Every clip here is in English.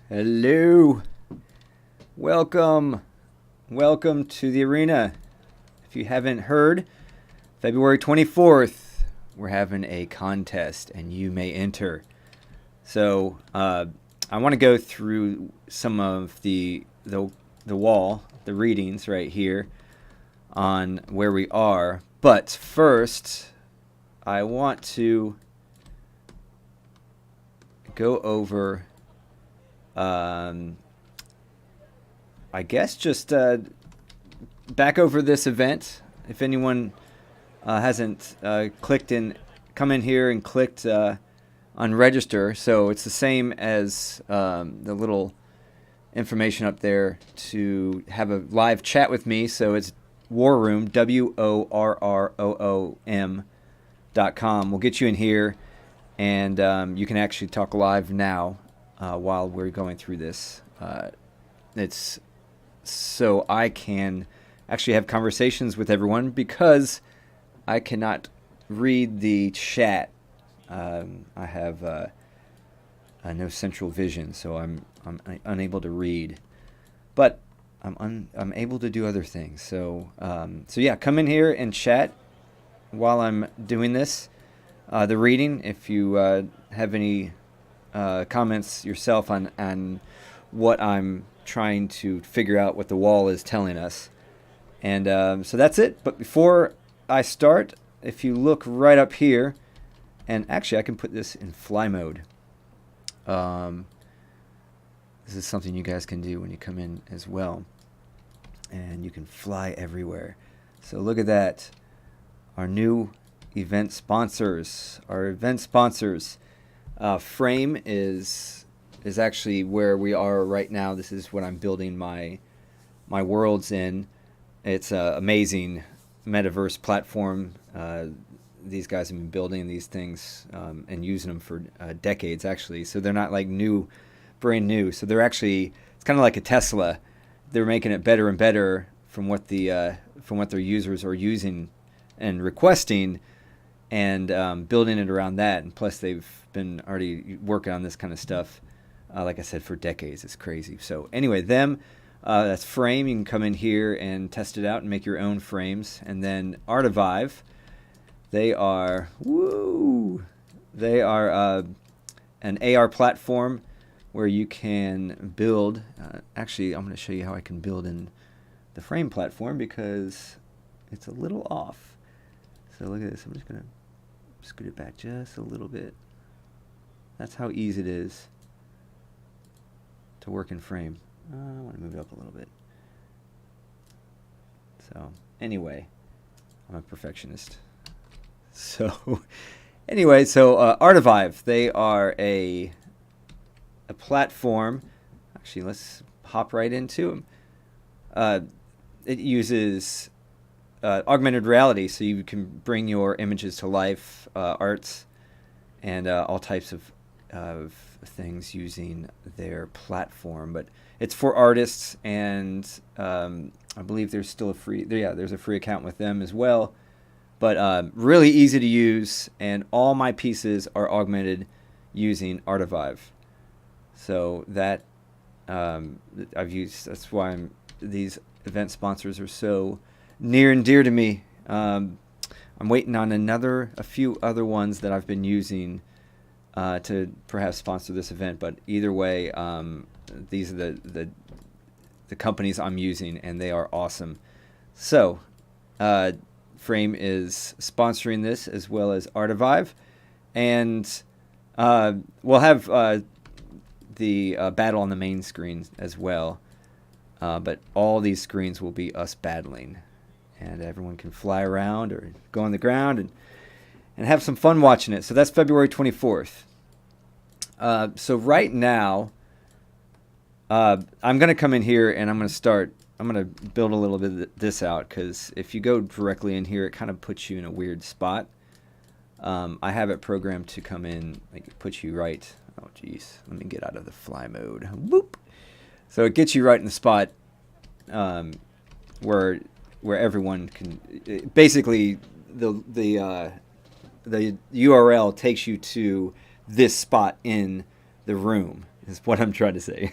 Hello. Welcome. Welcome to the arena. If you haven't heard, February 24th, we're having a contest and you may enter. So, I want to go through some of the wall, the readings right here on where we are. But first, I want to go over I guess just back over this event. If anyone hasn't come in here and clicked on register, so it's the same as the little information up there to have a live chat with me. So it's War Room, WORROOM.com. We'll get you in here, and you can actually talk live now while we're going through this. It's so I can actually have conversations with everyone because I cannot read the chat. I have no central vision, so I'm unable to read, but I'm able to do other things. So yeah, come in here and chat while I'm doing this, the reading. If you have any comments yourself on what I'm trying to figure out, what the wall is telling us. And so that's it. But before I start, if you look right up here, and actually I can put this in fly mode. This is something you guys can do when you come in as well. And you can fly everywhere. So look at that. Our new event sponsors. Frame is actually where we are right now. This is what I'm building my worlds in. It's an amazing metaverse platform. These guys have been building these things and using them for decades, actually. So they're not like brand new. So they're actually, it's kind of like a Tesla. They're making it better and better from what their users are using and requesting, and building it around that. And plus, they've been already working on this kind of stuff, like I said, for decades. It's crazy. So anyway, that's Frame. You can come in here and test it out and make your own frames. And then Artivive, they are an AR platform where you can build. Actually, I'm going to show you how I can build in the Frame platform because it's a little off. So look at this. I'm just going to scoot it back just a little bit. That's how easy it is to work in Frame. I want to move it up a little bit. So anyway, I'm a perfectionist. So anyway, Artivive, they are a platform. Actually, let's hop right into them. It uses augmented reality, so you can bring your images to life, arts, and all types of things using their platform. But it's for artists, and I believe there's still there's a free account with them as well. But really easy to use, and all my pieces are augmented using Artivive. So that I've used. That's why these event sponsors are so near and dear to me. I'm waiting on a few other ones that I've been using to perhaps sponsor this event. But either way, these are the companies I'm using, and they are awesome. So Frame is sponsoring this as well as Artivive, and we'll have the battle on the main screen as well. But all these screens will be us battling, and everyone can fly around or go on the ground and have some fun watching it. So that's February 24th. So right now, I'm going to come in here and I'm going to build a little bit of this out, because if you go directly in here, it kind of puts you in a weird spot. I have it programmed to come in, like put you right. Oh, geez. Let me get out of the fly mode. Whoop. So it gets you right in the spot where everyone can. Basically, the URL takes you to this spot in the room. is what I'm trying to say.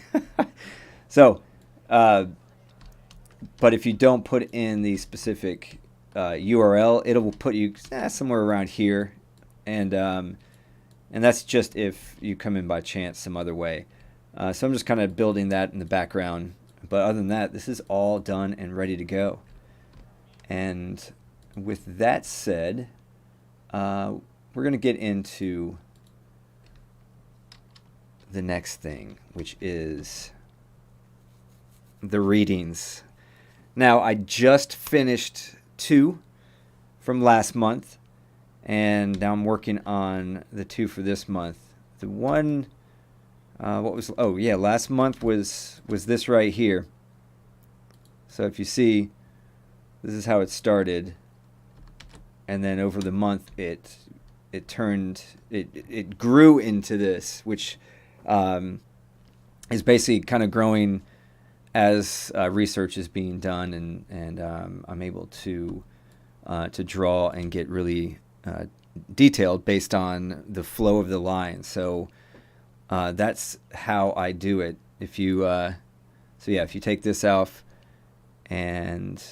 So, but if you don't put in the specific URL, it will put you somewhere around here, and that's just if you come in by chance some other way. So I'm just kind of building that in the background. But other than that, this is all done and ready to go. And with that said, we're going to get into the next thing, which is the readings. Now, I just finished 2 from last month, and now I'm working on the 2 for this month. The one, last month was this right here. So if you see, this is how it started, and then over the month it grew into this, which is basically kind of growing as research is being done, and I'm able to draw and get really detailed based on the flow of the line. So that's how I do it. If you if you take this off and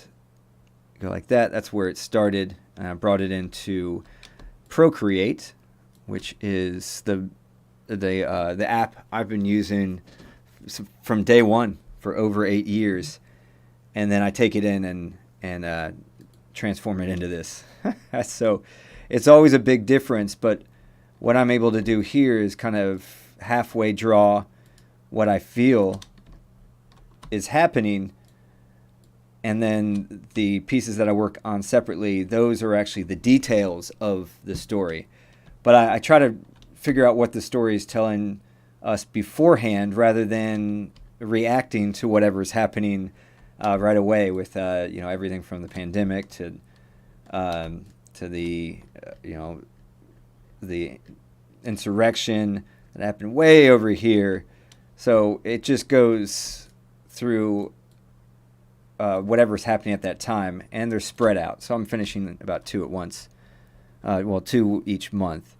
go like that, that's where it started. And I brought it into Procreate, which is the app I've been using from day one for over 8 years, and then I take it in and transform it into this. So it's always a big difference, but what I'm able to do here is kind of halfway draw what I feel is happening, and then the pieces that I work on separately, those are actually the details of the story. But I try to figure out what the story is telling us beforehand rather than reacting to whatever's happening right away with everything from the pandemic to the the insurrection that happened way over here. So it just goes through whatever's happening at that time, and they're spread out. So I'm finishing about 2 at once, 2 each month.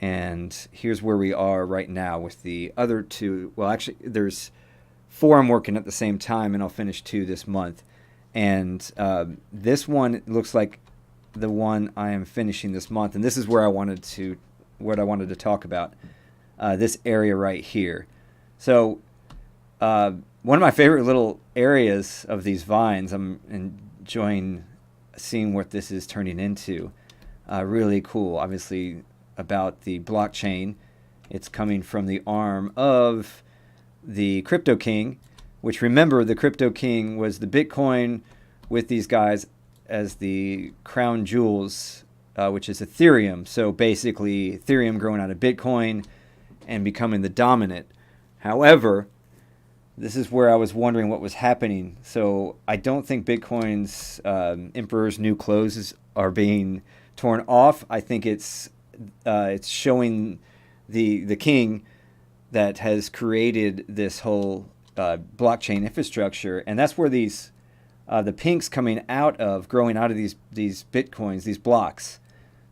And here's where we are right now with the other 2. Well, actually, there's 4 I'm working at the same time, and I'll finish 2 this month. And this one looks like the one I am finishing this month, and this is where I wanted to talk about, this area right here. So one of my favorite little areas of these vines, I'm enjoying seeing what this is turning into. Really cool, obviously, about the blockchain. It's coming from the arm of the Crypto King, which, remember, the Crypto King was the Bitcoin with these guys as the crown jewels, which is Ethereum. So basically Ethereum growing out of Bitcoin and becoming the dominant. However, this is where I was wondering what was happening. So I don't think Bitcoin's Emperor's New Clothes are being torn off. I think it's showing the king that has created this whole blockchain infrastructure, and that's where these the pinks growing out of these Bitcoins, these blocks.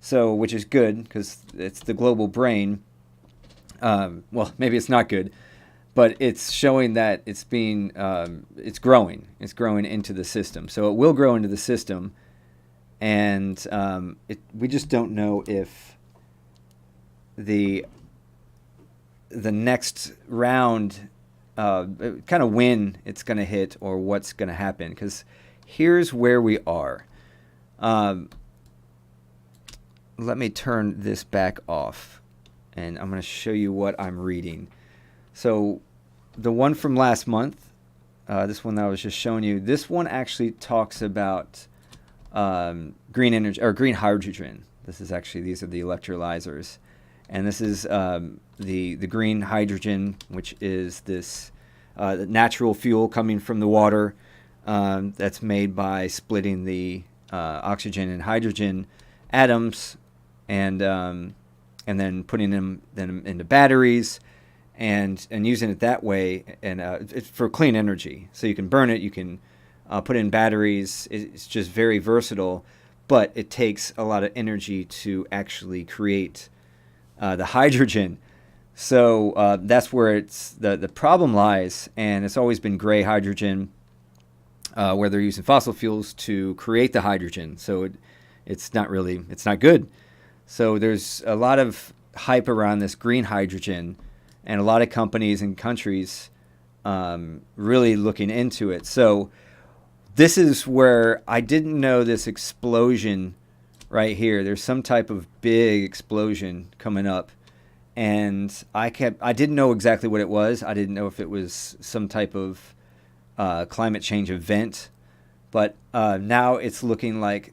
So, which is good because it's the global brain. Well, maybe it's not good, but it's showing that it's being it's growing into the system. So it will grow into the system, and we just don't know if the next round, kind of when it's going to hit or what's going to happen. Because here's where we are. Let me turn this back off, and I'm going to show you what I'm reading. So the one from last month, this one that I was just showing you, this one actually talks about green energy or green hydrogen. These are the electrolyzers. And this is the green hydrogen, which is this natural fuel coming from the water that's made by splitting the oxygen and hydrogen atoms and then putting them into batteries and using it that way. And it's for clean energy. So you can burn it, you can put it in batteries. It's just very versatile, but it takes a lot of energy to actually create the hydrogen. So that's where it's the problem lies, and it's always been gray hydrogen, where they're using fossil fuels to create the hydrogen. So it's not good. So there's a lot of hype around this green hydrogen, and a lot of companies and countries really looking into it. So this is where I didn't know this explosion right here. There's some type of big explosion coming up. And I didn't know exactly what it was. I didn't know if it was some type of climate change event. But now it's looking like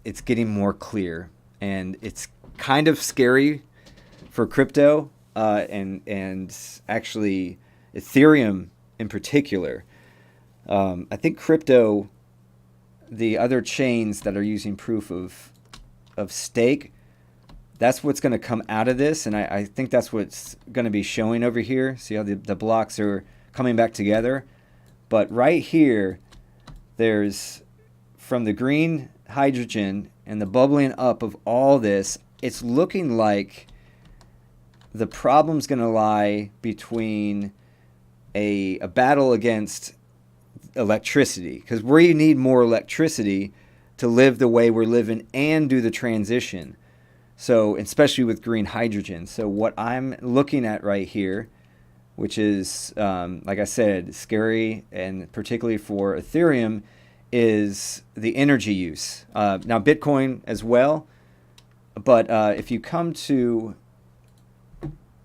it's getting more clear. And it's kind of scary for crypto and actually Ethereum in particular. I think crypto, the other chains that are using proof of stake, that's what's going to come out of this, and I think that's what's going to be showing over here. See how the blocks are coming back together? But right here, there's, from the green hydrogen and the bubbling up of all this, it's looking like the problem's going to lie between a battle against electricity, because we need more electricity to live the way we're living and do the transition. So, especially with green hydrogen. So what I'm looking at right here, which is, like I said, scary, and particularly for Ethereum, is the energy use. Now, Bitcoin as well. But if you come to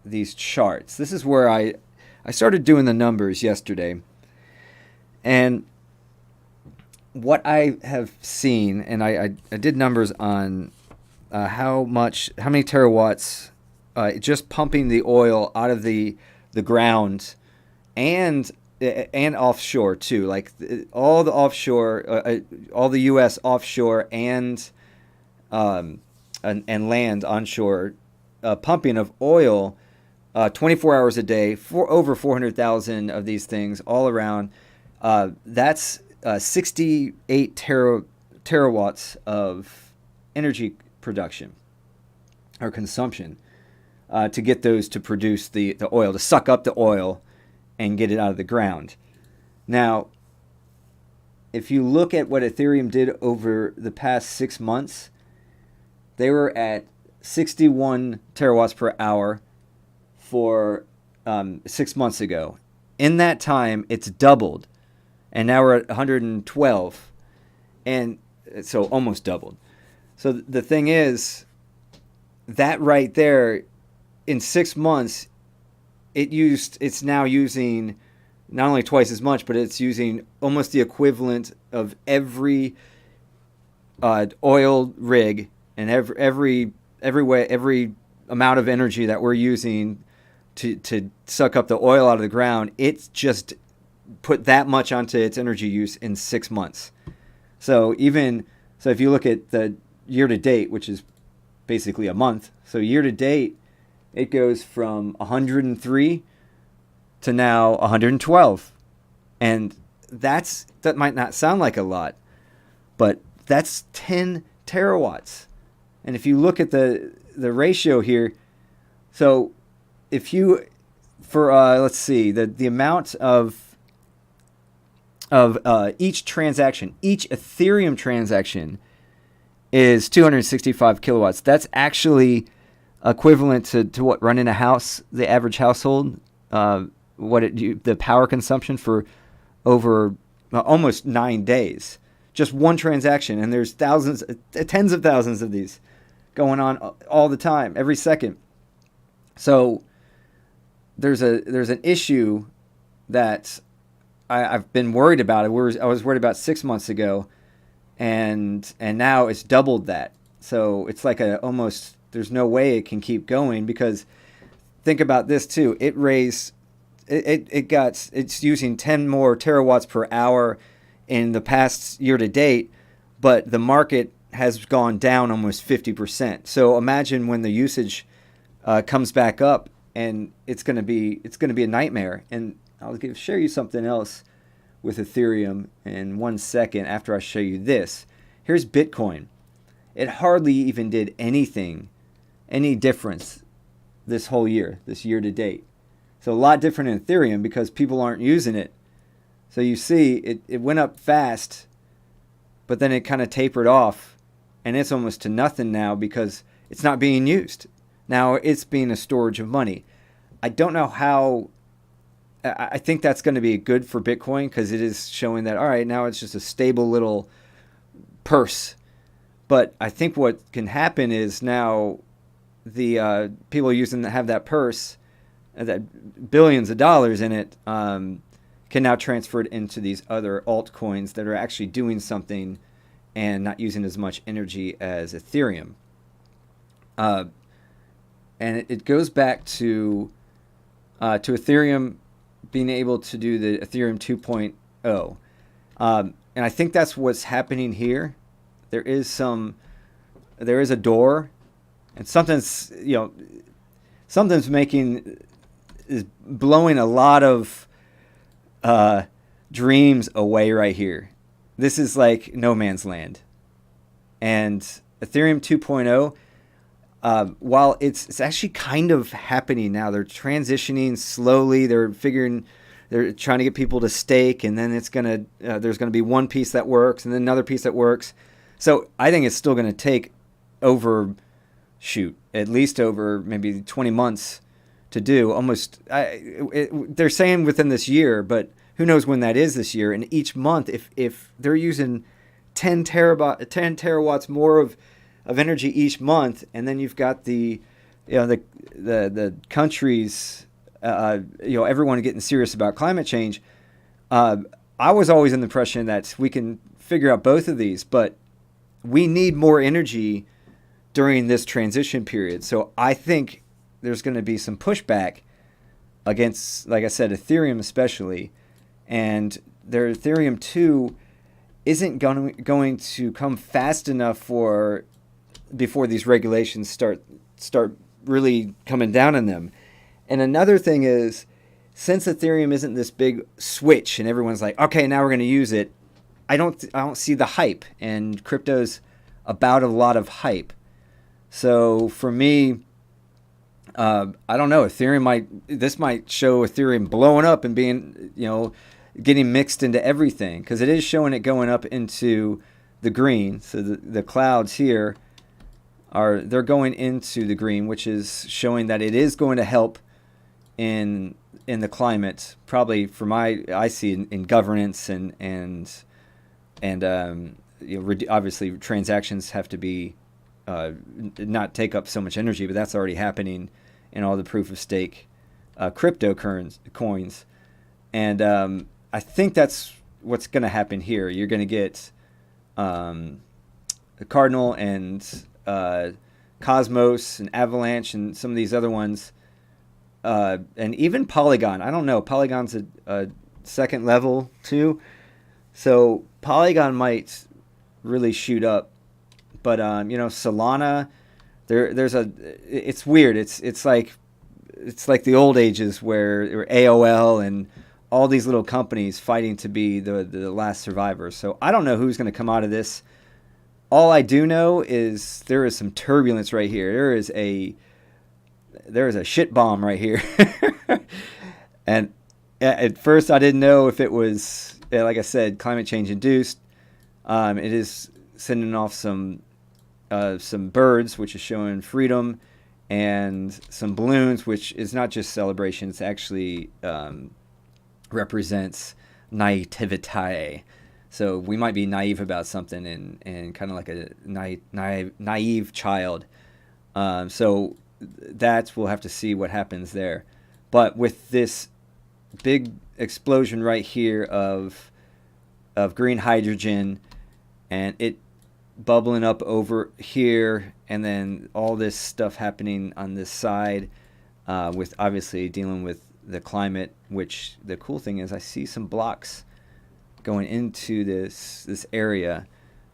these charts, this is where I started doing the numbers yesterday. And what I have seen, and I did numbers on how many terawatts just pumping the oil out of the ground and offshore too, like all the offshore, all the U.S. offshore and land onshore pumping of oil, 24 hours a day for over 400,000 of these things all around. That's 68 terawatts of energy production or consumption to get those to produce the oil, to suck up the oil and get it out of the ground. Now, if you look at what Ethereum did over the past 6 months, they were at 61 terawatts per hour for 6 months ago. In that time, it's doubled, and now we're at 112, and so almost doubled. So the thing is, that right there, in 6 months, it's now using not only twice as much, but it's using almost the equivalent of every oil rig and every amount of energy that we're using to suck up the oil out of the ground. It's just put that much onto its energy use in 6 months. So if you look at the year to date, which is basically a month, so year to date, it goes from 103 to now 112. And that might not sound like a lot, but that's 10 terawatts. And if you look at the ratio here, so if you, for let's see, the amount of each transaction, each Ethereum transaction is 265 kilowatts. That's actually equivalent to what running a house, the average household, the power consumption for over almost 9 days. Just one transaction, and there's tens of thousands of these going on all the time, every second. So there's an issue that I've been worried about. I was worried about 6 months ago, and now it's doubled that. So it's like almost there's no way it can keep going, because think about this too. It's using 10 more terawatts per hour in the past year to date, but the market has gone down almost 50%. So imagine when the usage comes back up, and it's going to be a nightmare. And I'll show you something else with Ethereum in 1 second after I show you this. Here's Bitcoin. It hardly even did any difference this whole year, this year to date. So a lot different in Ethereum because people aren't using it. So you see it went up fast, but then it kind of tapered off, and it's almost to nothing now because it's not being used. Now it's being a storage of money. I don't know how. I think that's going to be good for Bitcoin because it is showing that, all right, now it's just a stable little purse. But I think what can happen is now the people using that have that purse, that billions of dollars in it, can now transfer it into these other altcoins that are actually doing something and not using as much energy as Ethereum. And it goes back to Ethereum being able to do the Ethereum 2.0. And I think that's what's happening here. There is a door, and something's is blowing a lot of dreams away right here. This is like no man's land. And Ethereum 2.0, while it's actually kind of happening now, they're transitioning slowly. They're trying to get people to stake, and then there's gonna be one piece that works, and then another piece that works. So I think it's still gonna take at least over maybe 20 months to do. They're saying within this year, but who knows when that is this year? And each month, if they're using 10 terawatts more of energy each month, and then you've got the countries, everyone getting serious about climate change. I was always in the impression that we can figure out both of these, but we need more energy during this transition period. So I think there's going to be some pushback against, like I said, Ethereum especially, and their Ethereum 2 isn't going to come fast enough before these regulations start really coming down on them. And another thing is, since Ethereum isn't this big switch and everyone's like, okay, now we're going to use it, I don't see the hype, and crypto's about a lot of hype. So for me, I don't know. This might show Ethereum blowing up and being, getting mixed into everything, because it is showing it going up into the green. So the clouds here they're going into the green, which is showing that it is going to help in the climate. Probably I see in governance and obviously transactions have to be not take up so much energy, but that's already happening in all the proof of stake crypto coins. And I think that's what's going to happen here. You're going to get the Cardinal and Cosmos and Avalanche and some of these other ones, and even Polygon. I don't know. Polygon's a second level too, so Polygon might really shoot up. But Solana, it's weird. It's like the old ages where AOL and all these little companies fighting to be the last survivors. So I don't know who's going to come out of this. All I do know is there is some turbulence right here. There is a shit bomb right here. And at first I didn't know if it was, like I said, climate change induced. It is sending off some birds, which is showing freedom, and some balloons, which is not just celebration. It's actually represents naivete. So we might be naive about something and kind of like a naive child. So we'll have to see what happens there. But with this big explosion right here of green hydrogen, and it bubbling up over here, and then all this stuff happening on this side, with obviously dealing with the climate, which the cool thing is I see some blocks going into this area.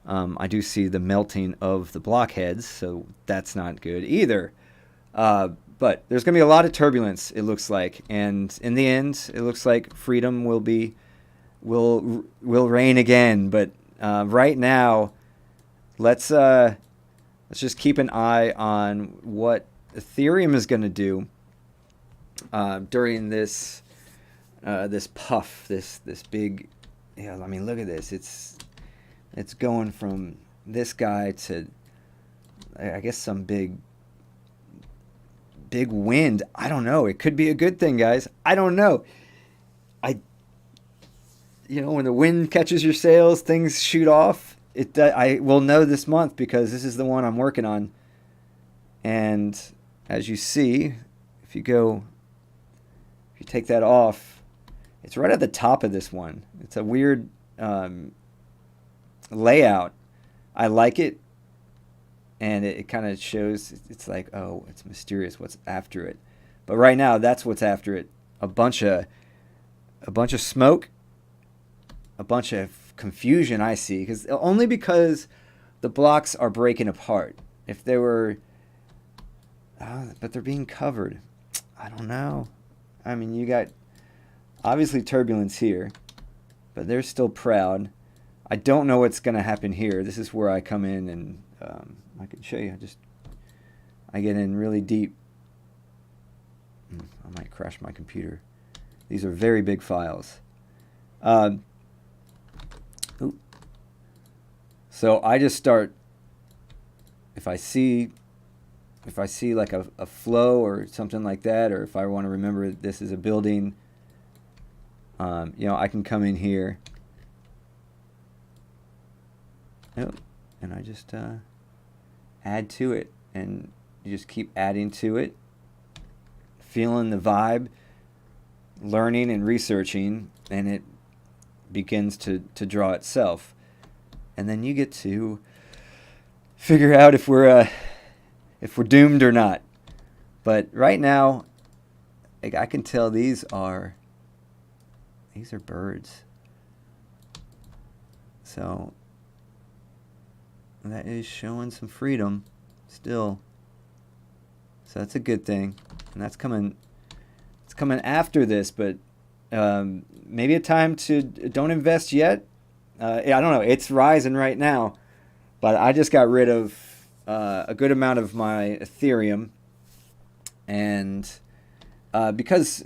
I do see the melting of the blockheads, so that's not good either. But there's going to be a lot of turbulence, it looks like, and in the end, it looks like freedom will reign again. But right now, let's just keep an eye on what Ethereum is going to do during this this puff, this big, I mean, look at this. It's going from this guy to, I guess, some big wind. I don't know. It could be a good thing, guys. I don't know. When the wind catches your sails, things shoot off. I will know this month because this is the one I'm working on. And as you see, if you take that off, it's right at the top of this one. It's a weird layout. I like it. And it kind of shows, it's like, oh, it's mysterious what's after it. But right now, that's what's after it. A bunch of smoke, a bunch of confusion I see. Only because the blocks are breaking apart. If they were, but they're being covered. I don't know. I mean, you got obviously turbulence here, but they're still proud. I don't know what's going to happen here. This is where I come in and I can show you. I get in really deep. I might crash my computer. These are very big files. So I just start. If I see like a flow or something like that, or if I want to remember this is a building, I can come in here. And I just add to it, and you just keep adding to it, feeling the vibe, learning and researching, and it begins to draw itself. And then you get to figure out if we're doomed or not. But right now, I can tell these are birds. So that is showing some freedom still. So that's a good thing. And that's coming. It's coming after this, but maybe a time to don't invest yet. I don't know. It's rising right now, but I just got rid of a good amount of my Ethereum, and because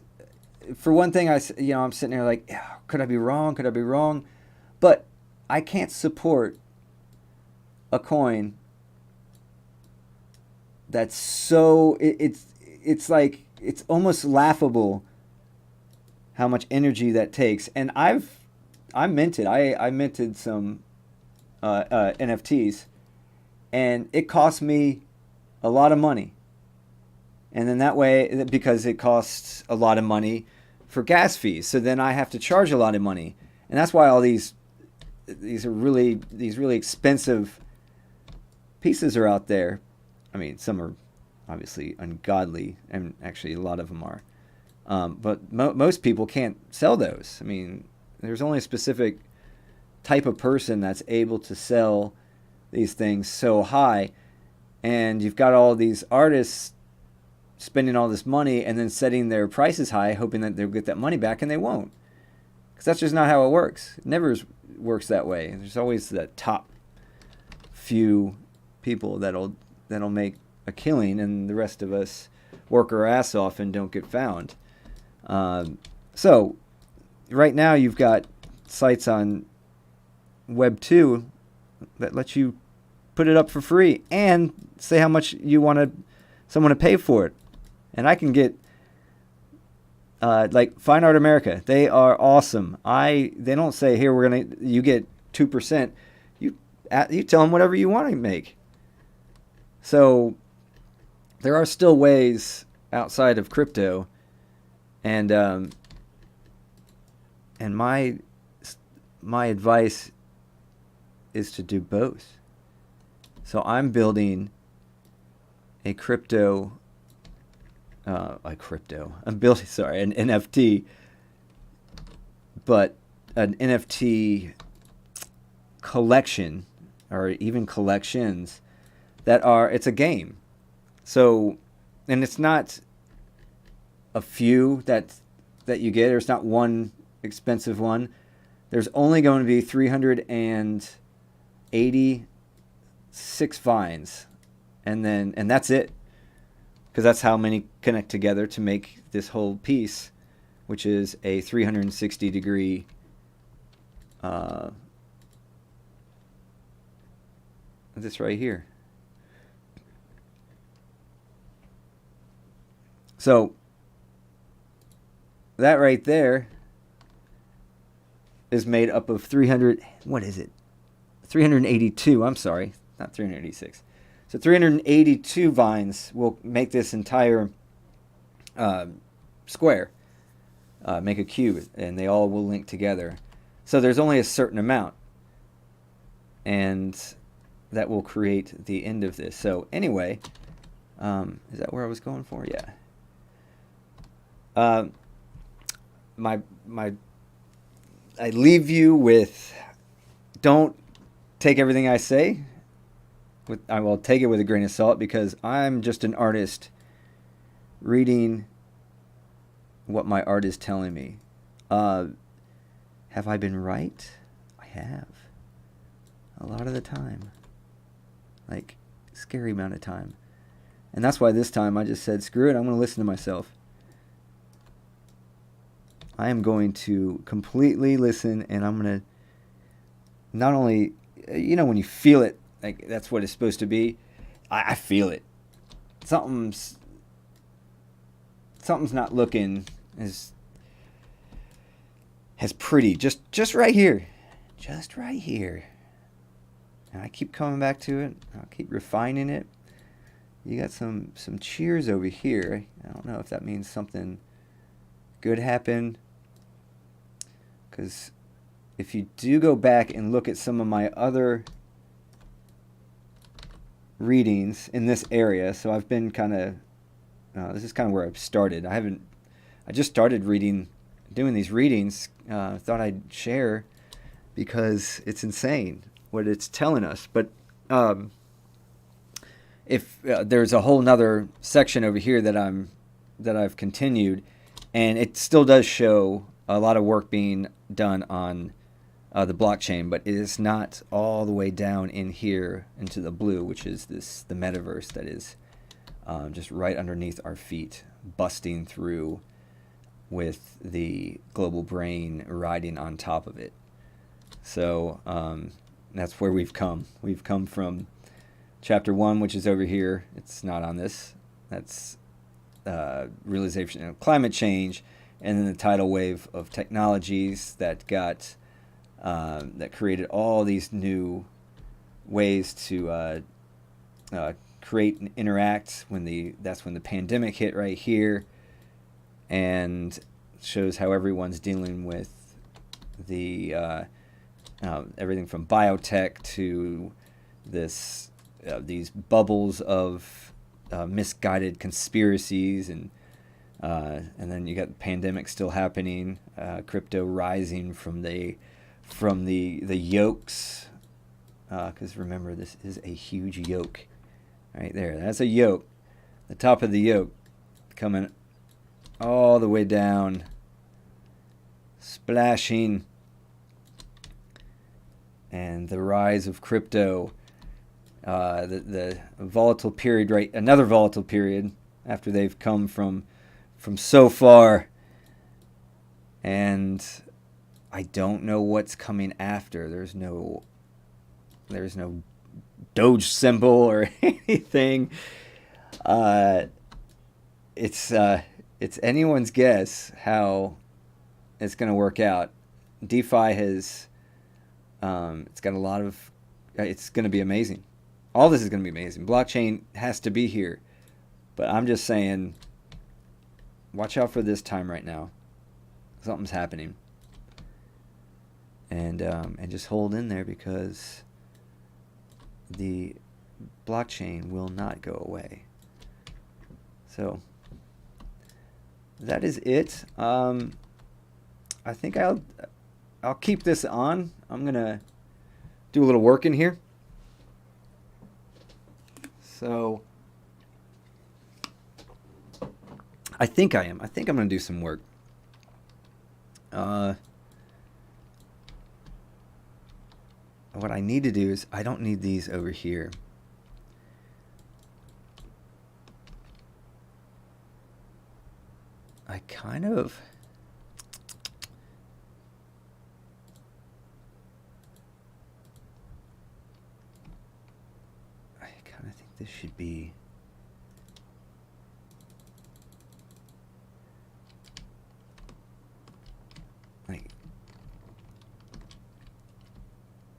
for one thing, I'm sitting there like, could I be wrong? Could I be wrong? But I can't support a coin that's so it's like it's almost laughable how much energy that takes. And I minted some NFTs, and it cost me a lot of money. And then that way, because it costs a lot of money for gas fees, so then I have to charge a lot of money, and that's why all these really expensive pieces are out there. I mean, some are obviously ungodly, and actually a lot of them are. But most people can't sell those. I mean, there's only a specific type of person that's able to sell these things so high, and you've got all these artists spending all this money and then setting their prices high, hoping that they'll get that money back, and they won't, because that's just not how it works. It never works that way. There's always that top few people that'll make a killing, and the rest of us work our ass off and don't get found. So right now you've got sites on Web 2 that let you put it up for free and say how much you want someone to pay for it. And I can get like Fine Art America. They are awesome. They don't say, here, you get 2%. You tell them whatever you want to make. So there are still ways outside of crypto, and my advice is to do both. So I'm building an NFT, but an NFT collection, or even collections it's a game. So, and it's not a few that you get, or it's not one expensive one. There's only going to be 386 vines, and that's it. because that's how many connect together to make this whole piece, which is a 360 degree this right here. So that right there is made up of 300, what is it? 382, I'm sorry, not 386. So 382 vines will make this entire square, make a cube, and they all will link together. So there's only a certain amount, and that will create the end of this. So anyway, is that where I was going for? Yeah. I leave you with, don't take everything I say. I will take it with a grain of salt, because I'm just an artist reading what my art is telling me. Have I been right? I have. A lot of the time. Like, scary amount of time. And that's why this time I just said, screw it, I'm going to listen to myself. I am going to completely listen, and I'm going to not only, when you feel it, like that's what it's supposed to be. I feel it. Something's not looking as pretty. Just right here. Just right here. And I keep coming back to it. I'll keep refining it. You got some cheers over here. I don't know if that means something good happened. Because if you do go back and look at some of my other readings in this area, so I've been kind of, this is kind of where I've started. I just started doing these readings. Thought I'd share, because it's insane what it's telling us. But if there's a whole nother section over here that I've continued, and it still does show a lot of work being done on the blockchain, but it is not all the way down in here into the blue, which is the metaverse that is just right underneath our feet, busting through with the global brain riding on top of it. So that's where we've come. We've come from chapter 1, which is over here. It's not on this. That's realization of climate change, and then the tidal wave of technologies that got that created all these new ways to create and interact. That's when the pandemic hit right here, and shows how everyone's dealing with the everything from biotech to these bubbles of misguided conspiracies, and then you got the pandemic still happening, crypto rising from the yokes, because remember, this is a huge yoke right there. That's a yoke, the top of the yoke coming all the way down, splashing, and the rise of crypto, the volatile period, right? Another volatile period after they've come from so far, and I don't know what's coming after. There's no Doge symbol or anything. It's anyone's guess how it's going to work out. DeFi has it's got a lot of. It's going to be amazing. All this is going to be amazing. Blockchain has to be here, but I'm just saying, watch out for this time right now. Something's happening, and just hold in there, because the blockchain will not go away. So that is it. I think I'll keep this on. I'm gonna do a little work in here. So I think I am. I think I'm gonna do some work. What I need to do is, I don't need these over here. I kind of... think this should be... like...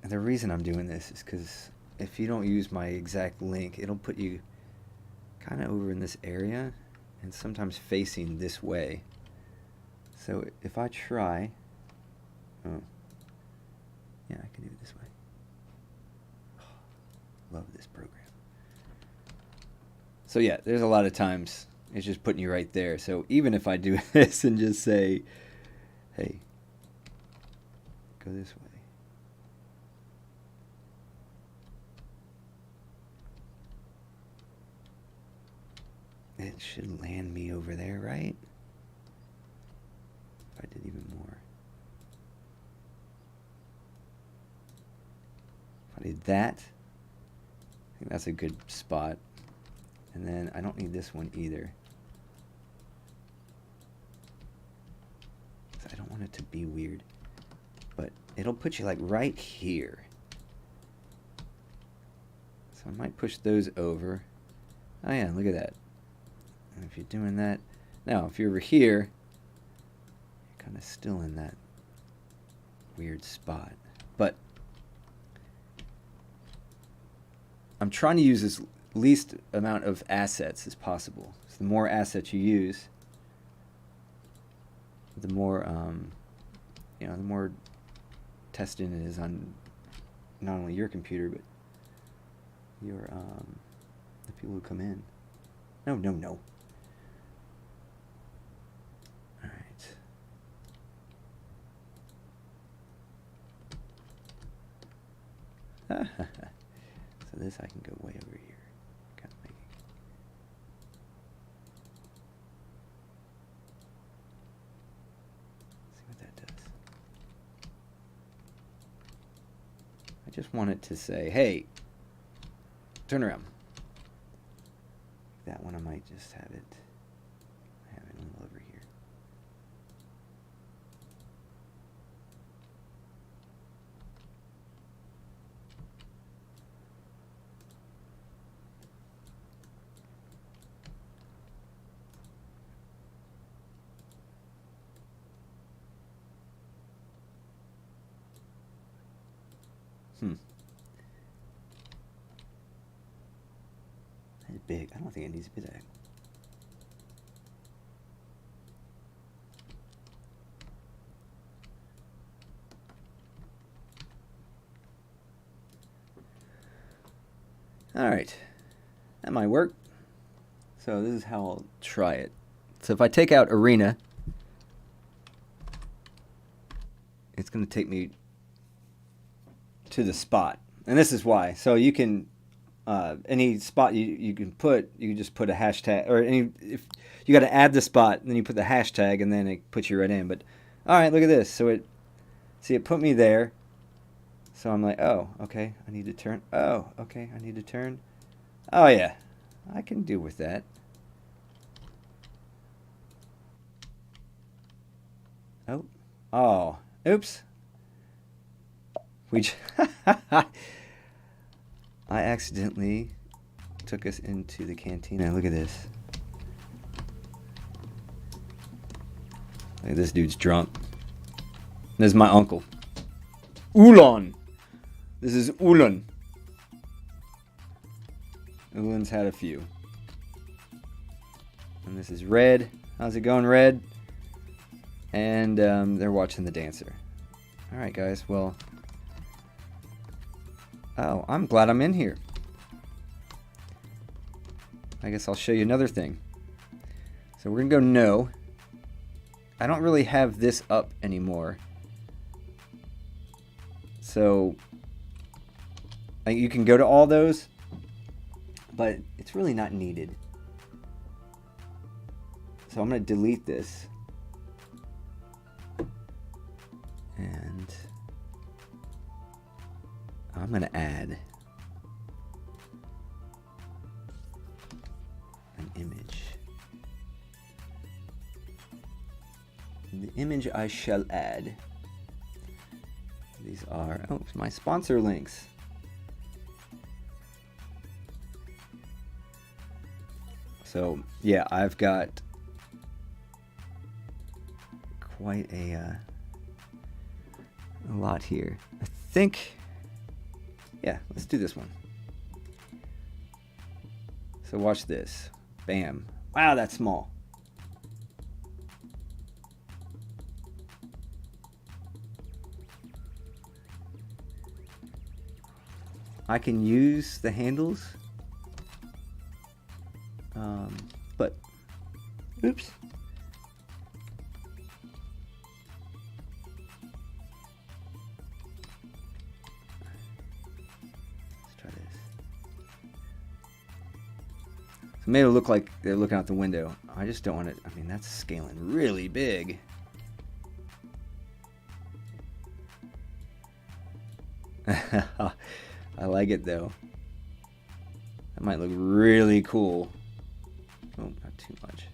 And the reason I'm doing this is because if you don't use my exact link, it'll put you kind of over in this area and sometimes facing this way. So if I try... oh, yeah, I can do it this way. Oh, love this program. So yeah, there's a lot of times it's just putting you right there. So even if I do this and just say, hey, go this way. It should land me over there, right? If I did even more. If I did that, I think that's a good spot. And then I don't need this one either. I don't want it to be weird. But it'll put you like right here. So I might push those over. Oh yeah, look at that. And if you're doing that, now if you're over here, you're kind of still in that weird spot. But I'm trying to use as least amount of assets as possible. So the more assets you use, the more the more testing it is on not only your computer but your the people who come in. No. All right. So this I can go way over here. Kind of making. See what that does. I just want it to say, hey, turn around. That one I might just have it a little over here. That's big. I don't think it needs to be that. All right, that might work. So this is how I'll try it. So if I take out arena, it's going to take me to the spot. And this is why. So you can, any spot you can put, you can just put a hashtag, or if you got to add the spot, then you put the hashtag, and then it puts you right in. But all right, look at this. So it put me there. So I'm like, oh, okay, I need to turn. Oh, okay, I need to turn. Oh yeah, I can do with that. Oh, oops. I accidentally took us into the cantina. Look at this. Look at this dude's drunk. This is my uncle. Ulan. This is Ulan. Ulan's had a few. And this is Red. How's it going, Red? And they're watching the dancer. All right, guys. Well, oh, I'm glad I'm in here. I guess I'll show you another thing. So we're going to go no. I don't really have this up anymore. So you can go to all those, but it's really not needed. So I'm going to delete this. And I'm going to add an image. the image I shall add. These are, oh, my sponsor links. So yeah, I've got quite a lot here. I think, yeah, let's do this one. So watch this. Bam. Wow, that's small. I can use the handles, but oops. Let's try this. So made it look like they're looking out the window. I just don't want it. I mean, that's scaling really big. I like it though. That might look really cool. Oh, not too much.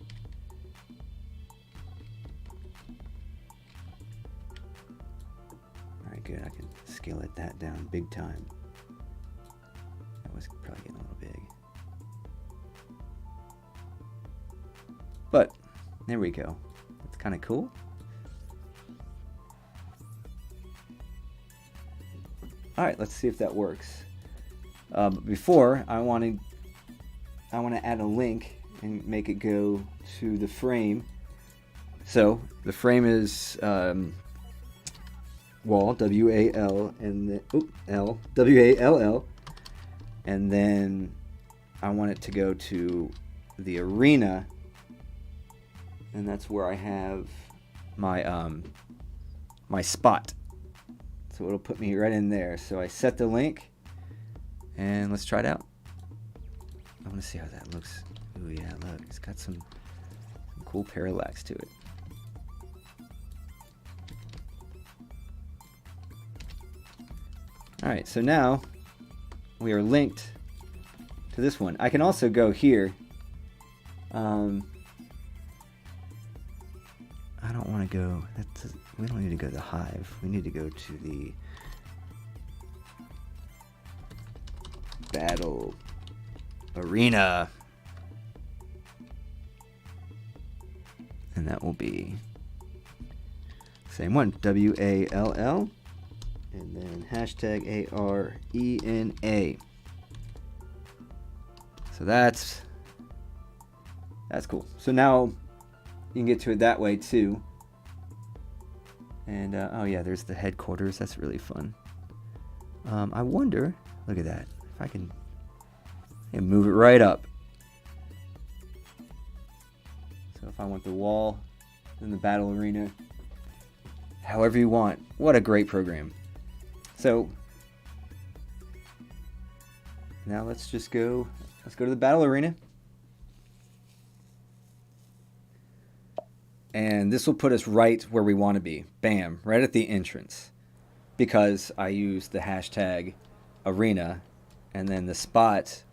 Alright, good. I can scale that down big time. That was probably getting a little big. But, there we go. That's kind of cool. Alright, let's see if that works. But before, I want to add a link and make it go to the frame. So the frame is wall, W-A-L, and then L, W-A-L-L, and then I want it to go to the arena, and that's where I have my my spot. So it'll put me right in there. So I set the link, and let's try it out. I want to see how that looks. Ooh, yeah, look, it's got some cool parallax to it. Alright, so now we are linked to this one. I can also go here. I don't want to go, we don't need to go to the hive. We need to go to the battle arena. And that will be same one, W-A-L-L, and then hashtag A-R-E-N-A. So that's cool. So now you can get to it that way too. And oh yeah, there's the headquarters. That's really fun. I wonder, look at that, if I can move it right up. So if I want the wall, then the battle arena, however you want. What a great program. So now let's go to the battle arena. And this will put us right where we want to be. Bam, right at the entrance. Because I use the hashtag arena, and then the spot,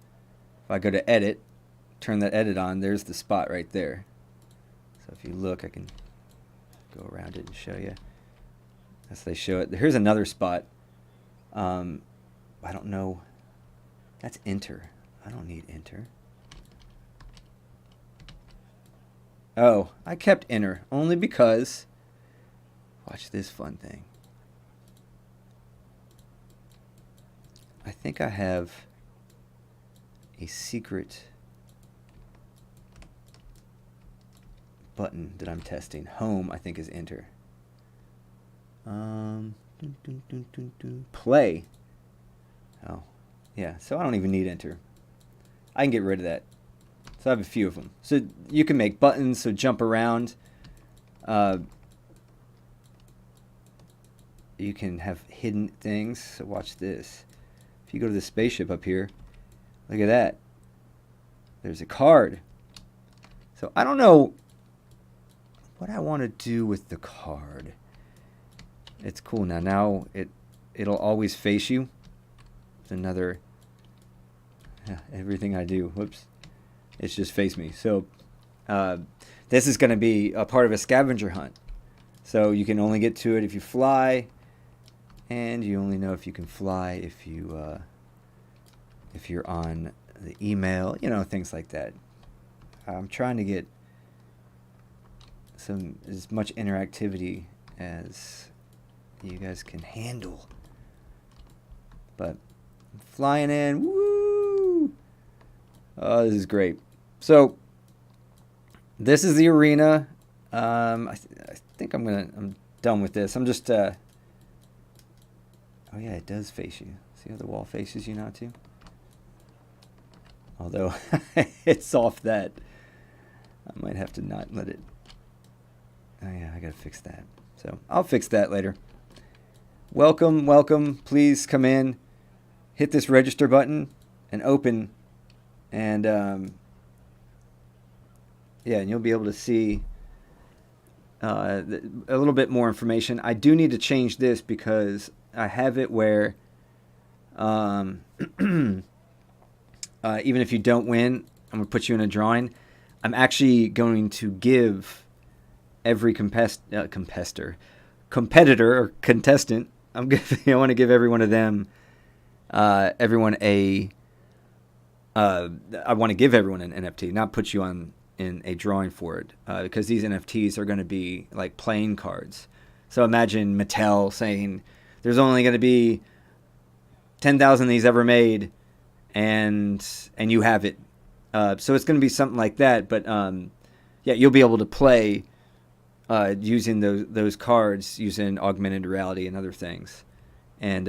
if I go to edit, turn that edit on, there's the spot right there. So if you look, I can go around it and show you. As they show it. Here's another spot. I don't know. That's enter. I don't need enter. Oh, I kept enter only because, watch this fun thing. I think I have a secret button that I'm testing. Home, I think, is enter. Play. Oh, yeah. So I don't even need enter. I can get rid of that. So I have a few of them. So you can make buttons, so jump around. You can have hidden things. So watch this. If you go to the spaceship up here, look at that. There's a card. So I don't know what I want to do with the card. It's cool now. Now it'll always face you. It's another. Everything I do. Whoops. It's just face me. So this is going to be a part of a scavenger hunt. So you can only get to it if you fly, and you only know if you can fly if you're on the email, things like that. I'm trying to get as much interactivity as you guys can handle. But I'm flying in. Woo! Oh, this is great. So this is the arena. I think I'm done with this. I'm just oh yeah, it does face you. See how the wall faces you not to? Although it's off that. I might have to not let it. Oh yeah, I gotta fix that. So I'll fix that later. Welcome, welcome. Please come in. Hit this register button and open. And yeah, and you'll be able to see a little bit more information. I do need to change this because I have it where even if you don't win, I'm going to put you in a drawing. I'm actually going to give every competitor or contestant, I want to give every one of them, I want to give everyone an NFT, not put you in a drawing for it, because these NFTs are going to be like playing cards. So imagine Mattel saying there's only going to be 10,000 of these ever made, and you have it. So it's going to be something like that. But yeah, you'll be able to play using those cards, using augmented reality and other things. And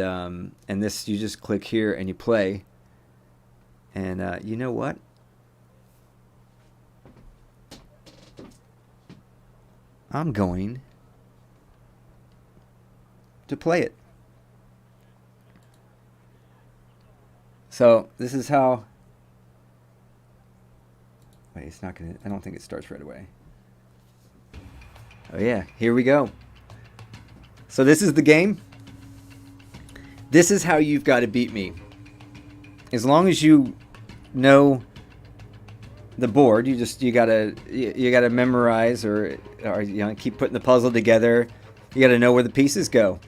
this, you just click here and you play. And you know what? I'm going to play it. So this is how. Wait, it's not gonna. I don't think it starts right away. Oh yeah, here we go. So this is the game. This is how you've got to beat me. As long as you know the board, you gotta memorize or keep putting the puzzle together. You gotta know where the pieces go,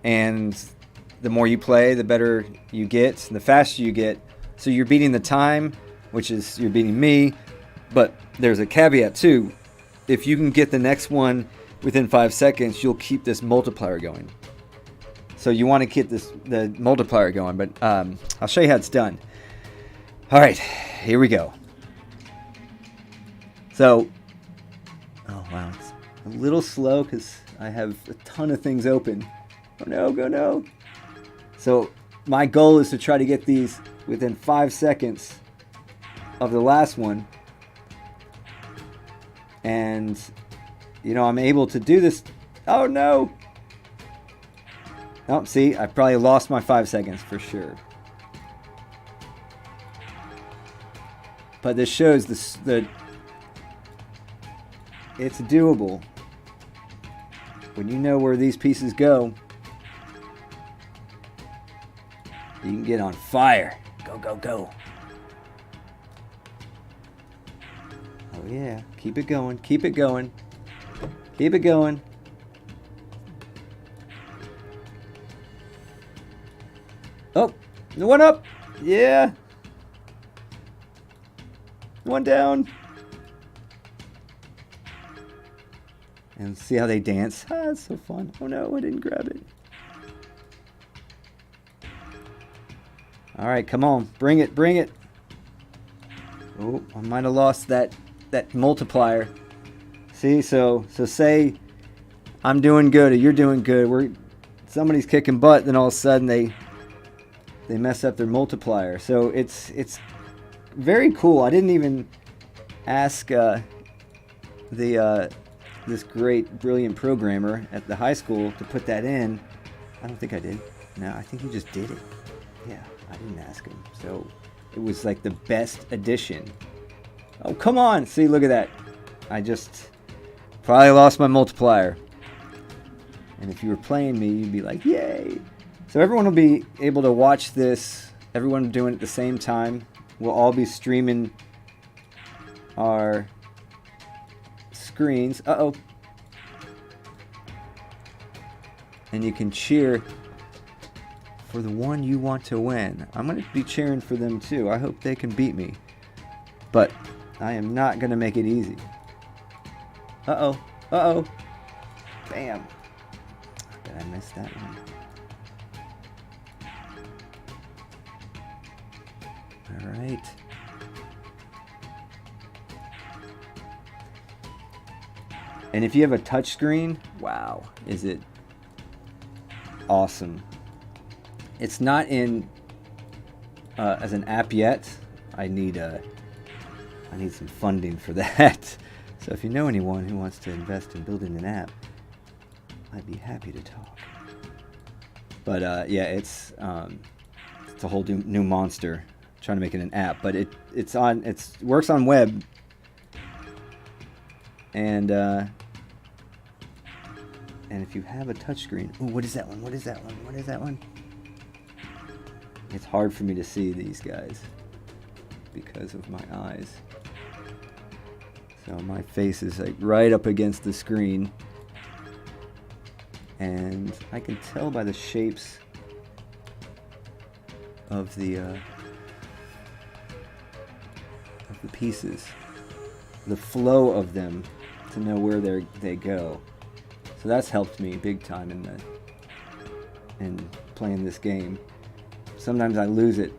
and the more you play, the better you get, and the faster you get. So you're beating the time, which is you're beating me. But there's a caveat too. If you can get the next one within 5 seconds, you'll keep this multiplier going. So you want to keep the multiplier going. But I'll show you how it's done. All right, here we go. So, oh wow, it's a little slow because I have a ton of things open. Oh no, go no. So my goal is to try to get these within 5 seconds of the last one. And, I'm able to do this. Oh no. Oh, see, I probably lost my 5 seconds for sure. But this shows that it's doable when you know where these pieces go. You can get on fire. Go, go, go. Oh yeah, keep it going, keep it going, keep it going. Oh, one up. Yeah. One down. And see how they dance. Ah, it's so fun. Oh no, I didn't grab it. All right, come on. Bring it, bring it. Oh, I might have lost that multiplier. See, so say I'm doing good or you're doing good. Somebody's kicking butt, then all of a sudden they mess up their multiplier. So it's very cool. I didn't even ask this great, brilliant programmer at the high school to put that in. I don't think I did. No, I think he just did it. Yeah, I didn't ask him. So it was like the best addition. Oh, come on. See, look at that. I just probably lost my multiplier. And if you were playing me, you'd be like, yay. So everyone will be able to watch this. Everyone doing it at the same time. We'll all be streaming our screens. Uh-oh. and you can cheer for the one you want to win. I'm going to be cheering for them too. I hope they can beat me. But I am not going to make it easy. Uh-oh. Uh-oh. Bam. I bet I missed that one. All right. And if you have a touch screen, wow, is it awesome. It's not in as an app yet. I need some funding for that. So if you know anyone who wants to invest in building an app, I'd be happy to talk. But yeah, it's a whole new monster trying to make it an app. But it works on web, and if you have a touchscreen, ooh, what is that one? What is that one? What is that one? It's hard for me to see these guys because of my eyes. So my face is like right up against the screen, and I can tell by the shapes of the pieces, the flow of them, to know where they go. So that's helped me big time in playing this game. Sometimes I lose it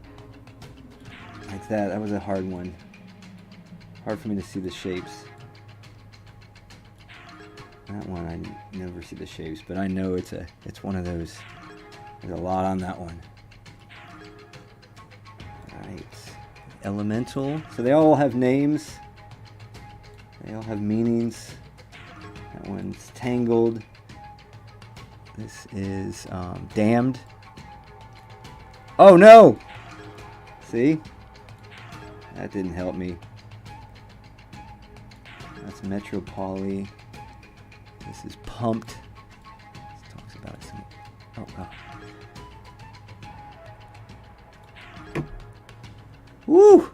like that. That was a hard one. Hard for me to see the shapes. That one I never see the shapes, but I know it's one of those. There's a lot on that one. Alright. Elemental. So they all have names. They all have meanings. That one's Tangled. This is Damned. Oh no! See? That didn't help me. That's Metropoly. This is Pumped. This talks about some... Oh. Woo!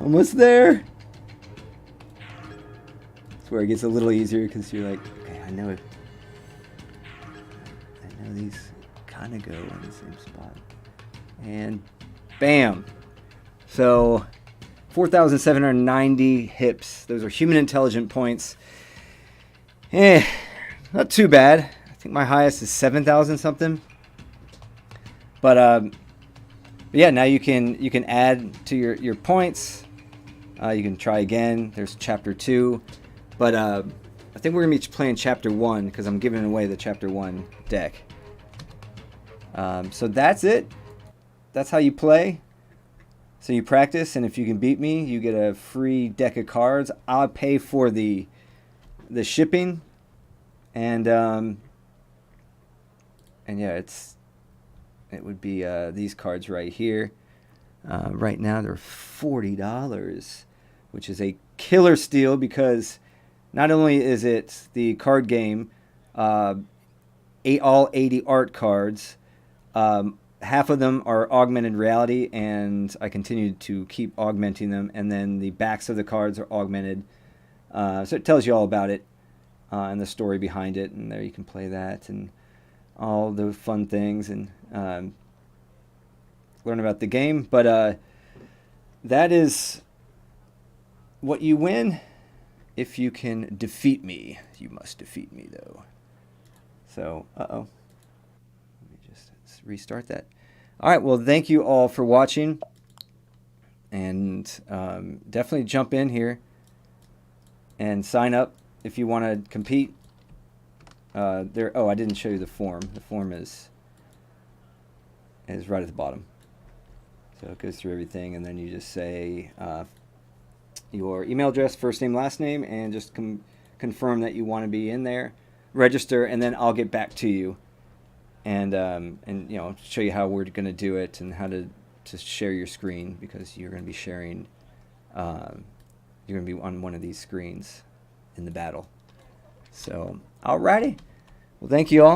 Almost there! That's where it gets a little easier, because you're like, okay, I know these kind of go in the same spot. And bam! So 4,790 hips. Those are human intelligent points. Not too bad. I think my highest is 7,000 something. But yeah, now you can add to your points. You can try again. There's chapter 2. But I think we're going to be playing chapter 1 because I'm giving away the chapter 1 deck. So that's it. That's how you play. So you practice, and if you can beat me, you get a free deck of cards. I'll pay for the shipping, and yeah, it would be these cards right here. Right now they're $40, which is a killer steal, because not only is it the card game, all 80 art cards. Half of them are augmented reality, and I continue to keep augmenting them. And then the backs of the cards are augmented. So it tells you all about it and the story behind it. And there you can play that and all the fun things and learn about the game. But that is what you win. If you can defeat me. You must defeat me, though. So, uh-oh. Restart that. All right, well, thank you all for watching, and definitely jump in here and sign up if you want to compete. I didn't show you the form. The form is right at the bottom, so it goes through everything, and then you just say your email address, first name, last name, and just confirm that you want to be in there, register, and then I'll get back to you. And show you how we're going to do it and how to share your screen, because you're going to be sharing, you're going to be on one of these screens in the battle. So, alrighty. Well, thank you all.